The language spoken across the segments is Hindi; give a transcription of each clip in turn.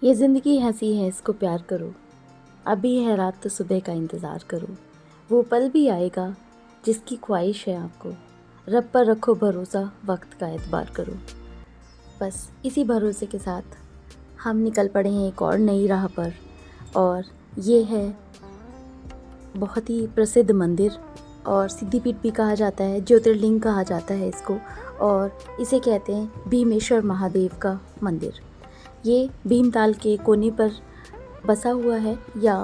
ये ज़िंदगी हँसी है इसको प्यार करो, अभी है रात तो सुबह का इंतज़ार करो। वो पल भी आएगा जिसकी ख्वाहिश है आपको, रब पर रखो भरोसा वक्त का एतबार करो। बस इसी भरोसे के साथ हम निकल पड़े हैं एक और नई राह पर, और ये है बहुत ही प्रसिद्ध मंदिर और सिद्धिपीठ भी कहा जाता है, ज्योतिर्लिंग कहा जाता है इसको, और इसे कहते हैं भीमेश्वर महादेव का मंदिर। ये भीमताल के कोने पर बसा हुआ है, या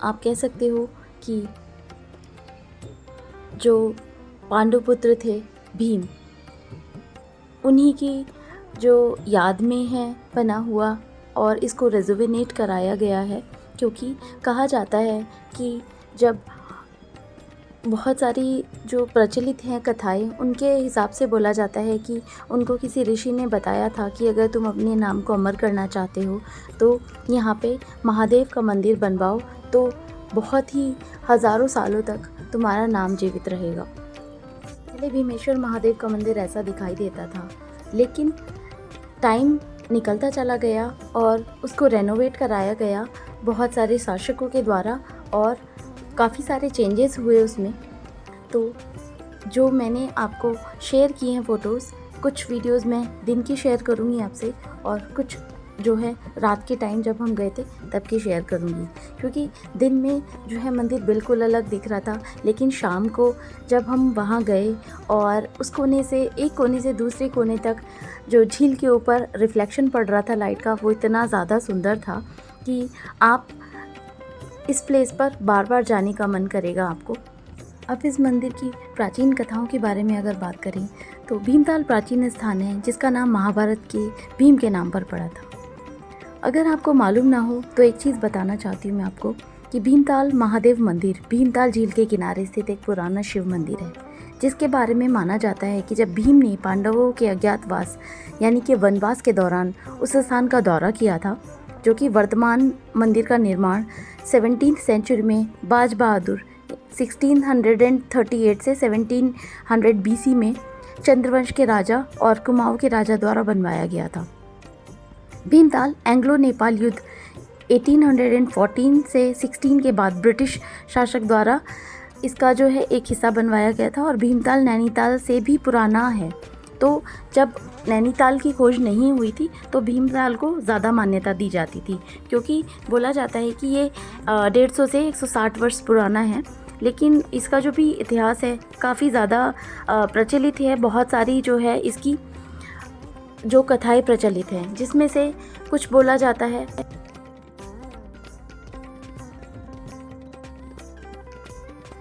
आप कह सकते हो कि जो पांडुपुत्र थे भीम, उन्हीं की जो याद में है बना हुआ, और इसको रेजुवेनेट कराया गया है क्योंकि कहा जाता है कि जब बहुत सारी जो प्रचलित हैं कथाएं, उनके हिसाब से बोला जाता है कि उनको किसी ऋषि ने बताया था कि अगर तुम अपने नाम को अमर करना चाहते हो तो यहाँ पे महादेव का मंदिर बनवाओ, तो बहुत ही हज़ारों सालों तक तुम्हारा नाम जीवित रहेगा। पहले भीमेश्वर महादेव का मंदिर ऐसा दिखाई देता था, लेकिन टाइम निकलता चला गया और उसको रेनोवेट कराया गया बहुत सारे शासकों के द्वारा, और काफ़ी सारे चेंजेस हुए उसमें। तो जो मैंने आपको शेयर किए हैं फ़ोटोज़, कुछ वीडियोज़ मैं दिन की शेयर करूँगी आपसे, और कुछ जो है रात के टाइम जब हम गए थे तब की शेयर करूँगी, क्योंकि दिन में जो है मंदिर बिल्कुल अलग दिख रहा था, लेकिन शाम को जब हम वहाँ गए और उस कोने से एक कोने से दूसरे कोने तक जो झील के ऊपर रिफ्लेक्शन पड़ रहा था लाइट का, वो इतना ज़्यादा सुंदर था कि आप इस प्लेस पर बार बार जाने का मन करेगा आपको। अब इस मंदिर की प्राचीन कथाओं के बारे में अगर बात करें तो भीमताल प्राचीन स्थान है जिसका नाम महाभारत के भीम के नाम पर पड़ा था। अगर आपको मालूम ना हो तो एक चीज़ बताना चाहती हूँ मैं आपको कि भीमताल महादेव मंदिर भीमताल झील के किनारे स्थित एक पुराना शिव मंदिर है, जिसके बारे में माना जाता है कि जब भीम ने पांडवों के अज्ञातवास यानी कि वनवास के दौरान उस स्थान का दौरा किया था, जो कि वर्तमान मंदिर का निर्माण 17th सेंचुरी में बाज बहादुर 1638 से 1700 BC में चंद्रवंश के राजा और कुमाऊं के राजा द्वारा बनवाया गया था। भीमताल एंग्लो नेपाल युद्ध 1814 से 16 के बाद ब्रिटिश शासक द्वारा इसका जो है एक हिस्सा बनवाया गया था, और भीमताल नैनीताल से भी पुराना है। तो जब नैनीताल की खोज नहीं हुई थी तो भीमताल को ज़्यादा मान्यता दी जाती थी, क्योंकि बोला जाता है कि ये 150 से 160 वर्ष पुराना है। लेकिन इसका जो भी इतिहास है काफ़ी ज़्यादा प्रचलित है। बहुत सारी जो है इसकी जो कथाएं प्रचलित हैं, जिसमें से कुछ बोला जाता है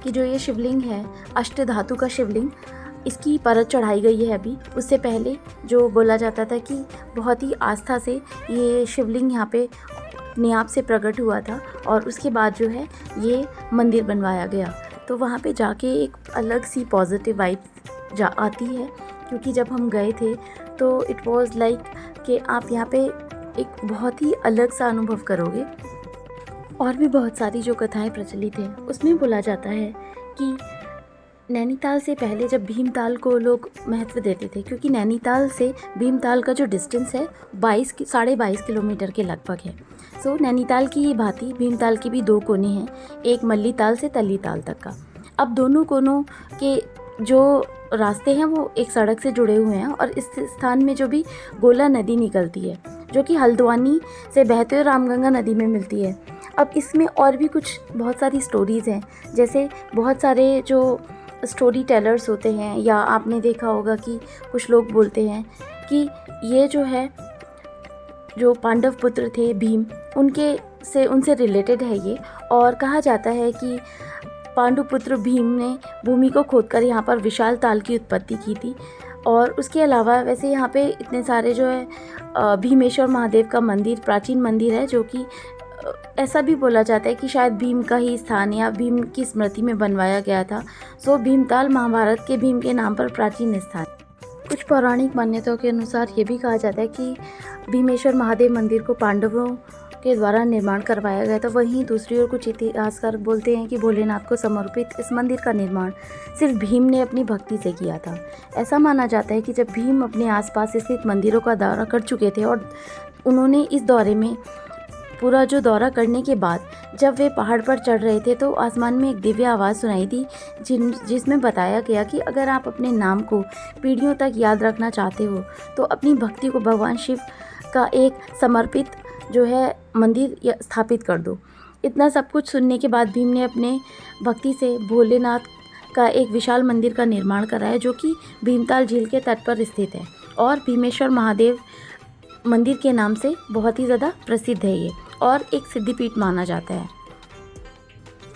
कि जो ये शिवलिंग है अष्टधातु का शिवलिंग, इसकी परत चढ़ाई गई है अभी। उससे पहले जो बोला जाता था कि बहुत ही आस्था से ये शिवलिंग यहाँ पे अपने आप से प्रकट हुआ था, और उसके बाद जो है ये मंदिर बनवाया गया। तो वहाँ पे जाके एक अलग सी पॉजिटिव वाइब आती है, क्योंकि जब हम गए थे तो इट वाज लाइक कि आप यहाँ पे एक बहुत ही अलग सा अनुभव करोगे। और भी बहुत सारी जो कथाएं प्रचलित हैं उसमें बोला जाता है कि नैनीताल से पहले जब भीमताल को लोग महत्व देते थे, क्योंकि नैनीताल से भीमताल का जो डिस्टेंस है 22 किलोमीटर के लगभग है। सो नैनीताल की ही भांति भीमताल के भी दो कोने हैं, एक मल्लीताल से तल्लीताल तक का। अब दोनों कोनों के जो रास्ते हैं वो एक सड़क से जुड़े हुए हैं, और इस स्थान में जो भी गोला नदी निकलती है जो कि हल्द्वानी से बहते हुए रामगंगा नदी में मिलती है। अब इसमें और भी कुछ बहुत सारी स्टोरीज़ हैं, जैसे बहुत सारे जो स्टोरी टेलर्स होते हैं, या आपने देखा होगा कि कुछ लोग बोलते हैं कि ये जो है जो पांडव पुत्र थे भीम, उनसे रिलेटेड है ये। और कहा जाता है कि पांडुपुत्र भीम ने भूमि को खोदकर यहाँ पर विशाल ताल की उत्पत्ति की थी। और उसके अलावा वैसे यहाँ पे इतने सारे जो है भीमेश्वर महादेव का मंदिर प्राचीन मंदिर है, जो कि ऐसा भी बोला जाता है कि शायद भीम का ही स्थान या भीम की स्मृति में बनवाया गया था। सो भीमताल महाभारत के भीम के नाम पर प्राचीन स्थान। कुछ पौराणिक मान्यताओं के अनुसार ये भी कहा जाता है कि भीमेश्वर महादेव मंदिर को पांडवों के द्वारा निर्माण करवाया गया था। वहीं दूसरी ओर कुछ इतिहासकार बोलते हैं कि भोलेनाथ को समर्पित इस मंदिर का निर्माण सिर्फ भीम ने अपनी भक्ति से किया था। ऐसा माना जाता है कि जब भीम अपने आसपास स्थित मंदिरों का दौरा कर चुके थे और उन्होंने इस दौरे में पूरा जो दौरा करने के बाद जब वे पहाड़ पर चढ़ रहे थे तो आसमान में एक दिव्य आवाज़ सुनाई दी जिसमें बताया गया कि अगर आप अपने नाम को पीढ़ियों तक याद रखना चाहते हो तो अपनी भक्ति को भगवान शिव का एक समर्पित जो है मंदिर स्थापित कर दो। इतना सब कुछ सुनने के बाद भीम ने अपने भक्ति से भोलेनाथ का एक विशाल मंदिर का निर्माण कराया जो कि भीमताल झील के तट पर स्थित है और भीमेश्वर महादेव मंदिर के नाम से बहुत ही ज़्यादा प्रसिद्ध है ये और एक सिद्धिपीठ माना जाता है।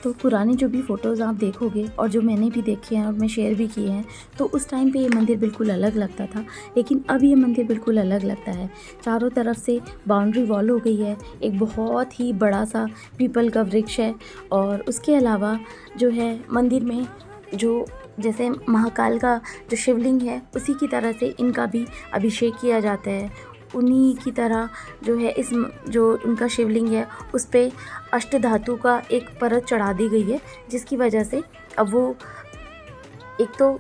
तो पुरानी जो भी फ़ोटोज़ आप देखोगे और जो मैंने भी देखे हैं और मैं शेयर भी किए हैं तो उस टाइम पे ये मंदिर बिल्कुल अलग लगता था, लेकिन अब ये मंदिर बिल्कुल अलग लगता है। चारों तरफ से बाउंड्री वॉल हो गई है, एक बहुत ही बड़ा सा पीपल का वृक्ष है और उसके अलावा जो है मंदिर में जो जैसे महाकाल का जो शिवलिंग है उसी की तरह से इनका भी अभिषेक किया जाता है। उन्हीं की तरह जो है इस जो उनका शिवलिंग है उस पर अष्टधातु का एक परत चढ़ा दी गई है जिसकी वजह से अब वो एक तो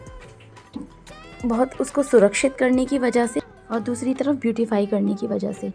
बहुत उसको सुरक्षित करने की वजह से और दूसरी तरफ ब्यूटीफाई करने की वजह से।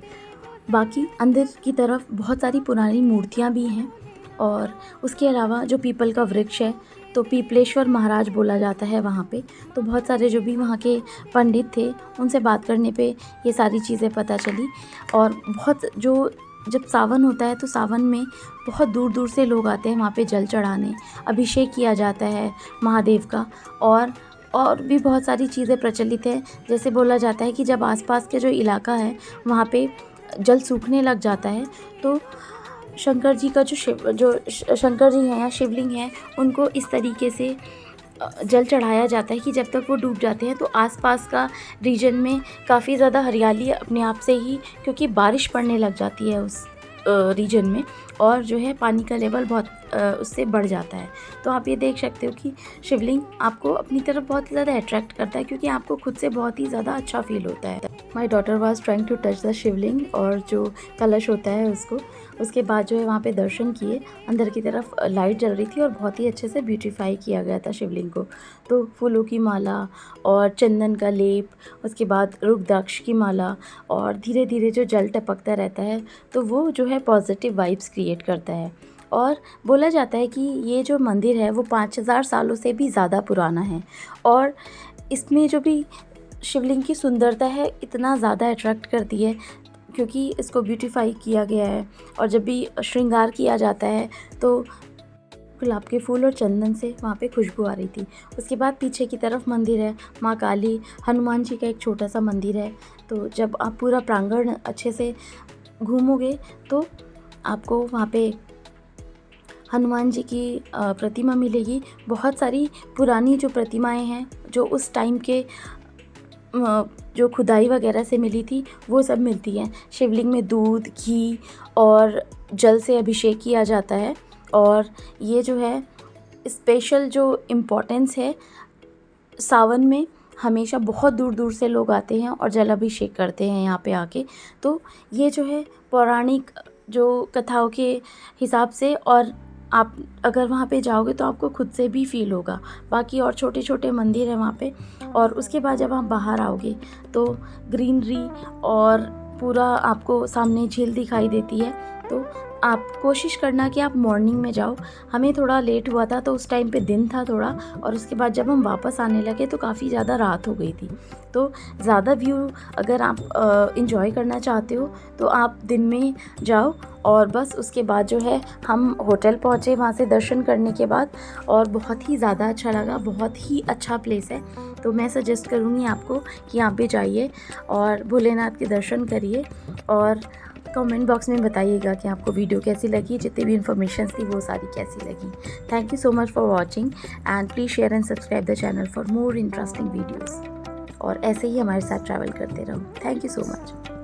बाकी अंदर की तरफ बहुत सारी पुरानी मूर्तियाँ भी हैं और उसके अलावा जो पीपल का वृक्ष है तो पीपलेश्वर महाराज बोला जाता है वहाँ पे। तो बहुत सारे जो भी वहाँ के पंडित थे उनसे बात करने पे ये सारी चीज़ें पता चली और बहुत जो जब सावन होता है तो सावन में बहुत दूर दूर से लोग आते हैं वहाँ पे जल चढ़ाने, अभिषेक किया जाता है महादेव का और भी बहुत सारी चीज़ें प्रचलित है। जैसे बोला जाता है कि जब आसपास के जो इलाका है वहाँ पे जल सूखने लग जाता है तो शंकर जी का जो शंकर जी हैं या शिवलिंग है उनको इस तरीके से जल चढ़ाया जाता है कि जब तक वो डूब जाते हैं तो आसपास का रीजन में काफ़ी ज़्यादा हरियाली अपने आप से ही, क्योंकि बारिश पड़ने लग जाती है उस रीजन में और जो है पानी का लेवल बहुत उससे बढ़ जाता है। तो आप ये देख सकते हो कि शिवलिंग आपको अपनी तरफ बहुत ही ज़्यादा अट्रैक्ट करता है क्योंकि आपको खुद से बहुत ही ज़्यादा अच्छा फील होता है। My daughter was trying to touch the Shivling और जो कलश होता है उसके बाद जो है वहाँ पे दर्शन किए। अंदर की तरफ लाइट जल रही थी और बहुत ही अच्छे से ब्यूटीफाई किया गया था शिवलिंग को। तो फूलों की माला और चंदन का लेप, उसके बाद रुद्राक्ष की माला और धीरे धीरे जो जल टपकता रहता है तो वो जो है पॉजिटिव वाइब्स क्रिएट करता है। और बोला जाता है कि ये जो मंदिर है वो 5000 सालों से भी ज़्यादा पुराना है और इसमें जो भी शिवलिंग की सुंदरता है इतना ज़्यादा अट्रैक्ट करती है क्योंकि इसको ब्यूटीफाई किया गया है। और जब भी श्रृंगार किया जाता है तो गुलाब के फूल और चंदन से वहाँ पे खुशबू आ रही थी। उसके बाद पीछे की तरफ मंदिर है माँ काली, हनुमान जी का एक छोटा सा मंदिर है। तो जब आप पूरा प्रांगण अच्छे से घूमोगे तो आपको वहाँ पे हनुमान जी की प्रतिमा मिलेगी। बहुत सारी पुरानी जो प्रतिमाएं हैं जो उस टाइम के जो खुदाई वगैरह से मिली थी वो सब मिलती हैं। शिवलिंग में दूध, घी और जल से अभिषेक किया जाता है और ये जो है स्पेशल जो इम्पोर्टेंस है, सावन में हमेशा बहुत दूर दूर से लोग आते हैं और जल अभिषेक करते हैं यहाँ पे आके। तो ये जो है पौराणिक जो कथाओं के हिसाब से, और आप अगर वहाँ पे जाओगे तो आपको खुद से भी फील होगा। बाकी और छोटे छोटे मंदिर हैं वहाँ पे। और उसके बाद जब आप बाहर आओगे तो ग्रीनरी और पूरा आपको सामने झील दिखाई देती है। तो आप कोशिश करना कि आप मॉर्निंग में जाओ। हमें थोड़ा लेट हुआ था तो उस टाइम पे दिन था थोड़ा, और उसके बाद जब हम वापस आने लगे तो काफ़ी ज़्यादा रात हो गई थी। तो ज़्यादा व्यू अगर आप इंजॉय करना चाहते हो तो आप दिन में जाओ। और बस उसके बाद जो है हम होटल पहुँचे वहाँ से दर्शन करने के बाद, और बहुत ही ज़्यादा अच्छा लगा। बहुत ही अच्छा प्लेस है। तो मैं सजेस्ट करूँगी आपको कि यहाँ पे जाइए और भोलेनाथ के दर्शन करिए। और कमेंट बॉक्स में बताइएगा कि आपको वीडियो कैसी लगी, जितनी भी इन्फॉर्मेशन थी वो सारी कैसी लगी। Thank you so much for watching and please share and subscribe the channel for more interesting videos. और ऐसे ही हमारे साथ ट्रैवल करते रहो। Thank you so much.